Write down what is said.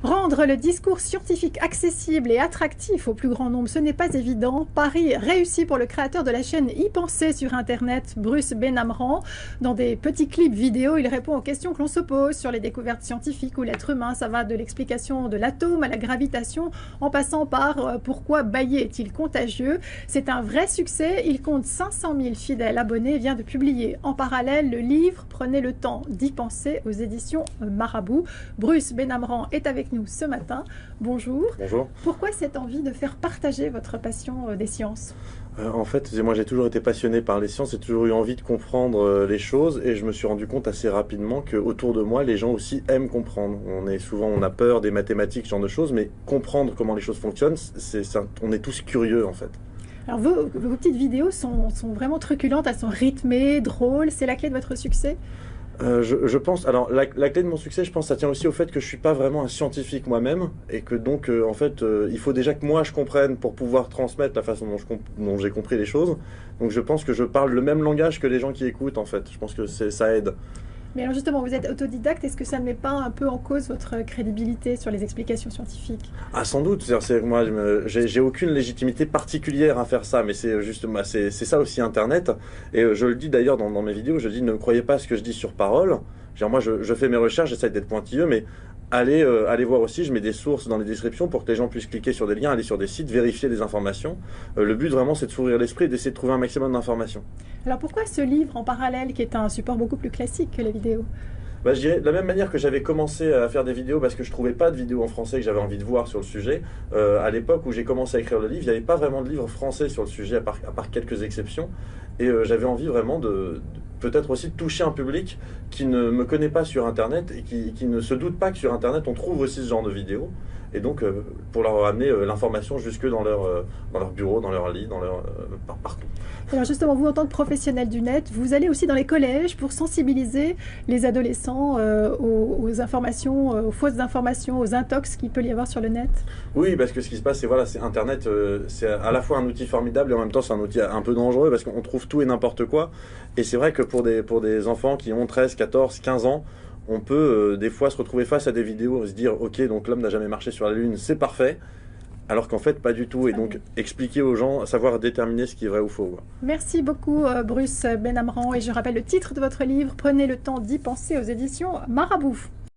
Rendre le discours scientifique accessible et attractif au plus grand nombre, ce n'est pas évident. Pari réussi pour le créateur de la chaîne Y Penser sur Internet, Bruce Benhamran. Dans des petits clips vidéo, il répond aux questions que l'on se pose sur les découvertes scientifiques ou l'être humain. Ça va de l'explication de l'atome à la gravitation, en passant par pourquoi Bayer est-il contagieux. C'est un vrai succès. Il compte 500 000 fidèles abonnés et vient de publier en parallèle le livre Prenez le temps d'y penser aux éditions Marabout. Bruce Benhamran est avec nous ce matin. Bonjour. Bonjour. Pourquoi cette envie de faire partager votre passion des sciences? En fait, moi j'ai toujours été passionné par les sciences, j'ai toujours eu envie de comprendre les choses et je me suis rendu compte assez rapidement qu'autour de moi, les gens aussi aiment comprendre. On a peur des mathématiques, ce genre de choses, mais comprendre comment les choses fonctionnent, on est tous curieux en fait. Alors vos petites vidéos sont vraiment truculentes, elles sont rythmées, drôles, c'est la clé de votre succès? Je pense, alors la clé de mon succès, je pense, ça tient aussi au fait que je suis pas vraiment un scientifique moi-même et que donc en fait, il faut déjà que moi je comprenne pour pouvoir transmettre la façon dont j'ai compris les choses. Donc je pense que je parle le même langage que les gens qui écoutent en fait. Je pense que ça aide. Mais alors justement, vous êtes autodidacte, est-ce que ça ne met pas un peu en cause votre crédibilité sur les explications scientifiques? Ah, sans doute. Moi, j'ai aucune légitimité particulière à faire ça, mais c'est justement, c'est ça aussi Internet. Et je le dis d'ailleurs dans mes vidéos, je dis ne croyez pas ce que je dis sur parole. Moi, je fais mes recherches, j'essaie d'être pointilleux, mais allez voir aussi, je mets des sources dans les descriptions pour que les gens puissent cliquer sur des liens, aller sur des sites, vérifier des informations. Le but vraiment, c'est de s'ouvrir l'esprit et d'essayer de trouver un maximum d'informations. Alors pourquoi ce livre en parallèle, qui est un support beaucoup plus classique que les vidéos? Je dirais de la même manière que j'avais commencé à faire des vidéos parce que je trouvais pas de vidéos en français que j'avais envie de voir sur le sujet. À l'époque où j'ai commencé à écrire le livre, il n'y avait pas vraiment de livre français sur le sujet à part quelques exceptions. Et j'avais envie vraiment de peut-être aussi de toucher un public qui ne me connaît pas sur Internet et qui ne se doute pas que sur Internet on trouve aussi ce genre de vidéos. Et donc pour leur amener l'information jusque dans leur bureau, dans leur lit, partout. Alors justement, vous en tant que professionnel du net, vous allez aussi dans les collèges pour sensibiliser les adolescents aux informations, aux fausses informations, aux intox qu'il peut y avoir sur le net? Oui, parce que ce qui se passe, c'est Internet, c'est à la fois un outil formidable et en même temps c'est un outil un peu dangereux parce qu'on trouve tout et n'importe quoi. Et c'est vrai que pour des enfants qui ont 13, 14, 15 ans, on peut des fois se retrouver face à des vidéos et se dire ok, donc l'homme n'a jamais marché sur la Lune, c'est parfait. Alors qu'en fait, pas du tout. Et donc, expliquer aux gens, savoir déterminer ce qui est vrai ou faux. Merci beaucoup, Bruce Benhamran. Et je rappelle le titre de votre livre, Prenez le temps d'y penser aux éditions Marabout.